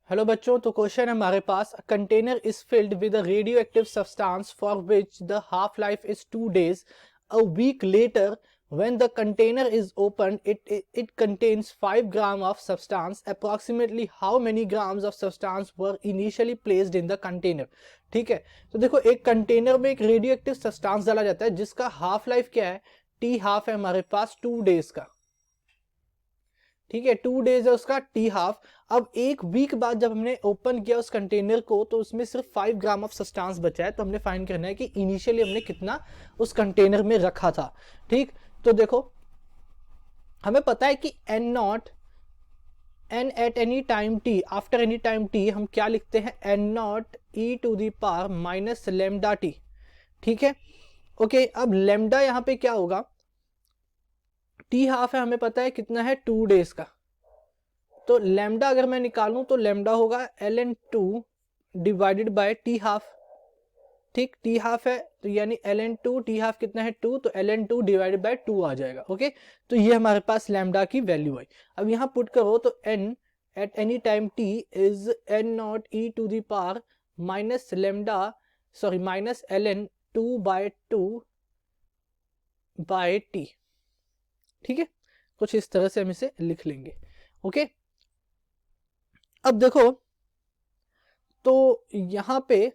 Hello बच्चों, तो question हमारे पास container is filled with a radioactive substance for which the half life is 2 days. A week later when the container is opened it contains 5 gram of substance. Approximately how many grams of substance were initially placed in the container? ठीक है, तो देखो एक container में एक radio active substance डाला जाता है जिसका हाफ लाइफ क्या है, टी हाफ है हमारे पास 2 days का। ठीक है, 2 days है उसका टी हाफ। अब एक वीक बाद जब हमने ओपन किया उस कंटेनर को तो उसमें सिर्फ 5 ग्राम ऑफ सब्सटेंस बचा है, तो हमने फाइंड करना है कि इनिशियली हमने कितना उस कंटेनर में रखा था। ठीक, तो देखो हमें पता है कि N naught N at any time T, after any time T हम क्या लिखते हैं, N not E to the power minus lambda T. ठीक है, ओके, अब लेमडा यहाँ पे क्या होगा, टी हाफ है हमें पता है कितना है 2 days का, तो लेमडा अगर मैं निकालूं तो लेमडा होगा ln2 divided by T half. ठीक, टी हाफ है तो यानी ln2 टी हाफ कितना है 2, तो ln2 डिवाइडेड बाय 2 आ जाएगा। ओके, तो ये हमारे पास लेमडा की वैल्यू है। अब यहाँ पुट करो तो n at any time t is n naught e to the power minus lambda sorry minus ln2 by 2 by t। ठीक है, कुछ इस तरह से हम इसे लिख लेंगे। ओके, अब देखो तो यहां पे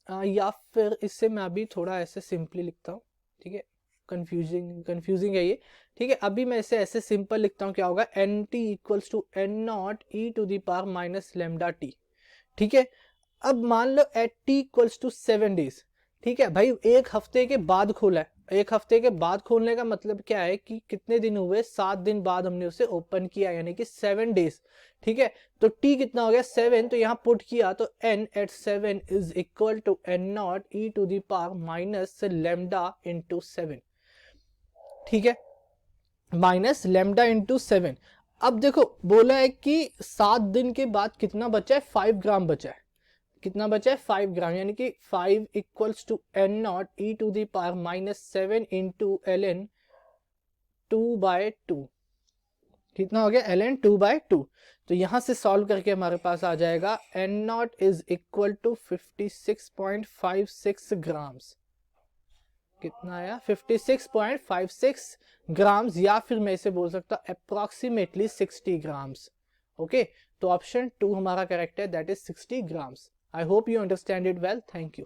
या फिर इससे मैं अभी थोड़ा ऐसे सिंपली लिखता हूं। ठीक है, कंफ्यूजिंग है ये। ठीक है, अभी मैं इसे ऐसे सिंपल लिखता हूं, क्या होगा, N T equals to N not E to the power minus lambda T. ठीक है, अब मान लो at T equals to 7 days। ठीक है भाई, एक हफ्ते के बाद खोला है, एक हफ्ते के बाद खोलने का मतलब क्या है कि कितने दिन हुए, 7 दिन बाद हमने उसे ओपन किया, यानी कि 7 days। ठीक है, तो t कितना हो गया 7, तो यहां पुट किया तो n at 7 is equal to n naught E to the power minus lambda into 7। ठीक है, माइनस लेमडा इंटू 7। अब देखो बोला है कि 7 दिन के बाद कितना बचा है, 5 ग्राम बचा है। कितना बचा है, 5 ग्राम, यानी कि 5 equals to N not E to the power minus 7 into L N 2/2। कितना हो गया, एल एन 2/2। तो यहां से सॉल्व करके हमारे पास आ जाएगा N naught is equal to 56.56 grams. कितना आया, 56.56 ग्राम्स, या फिर मैं इसे बोल सकता हूं अप्रोक्सीमेटली 60 ग्राम्स। ओके, तो ऑप्शन 2 हमारा करेक्ट है, that is 60 grams. I hope you understand it well. Thank you.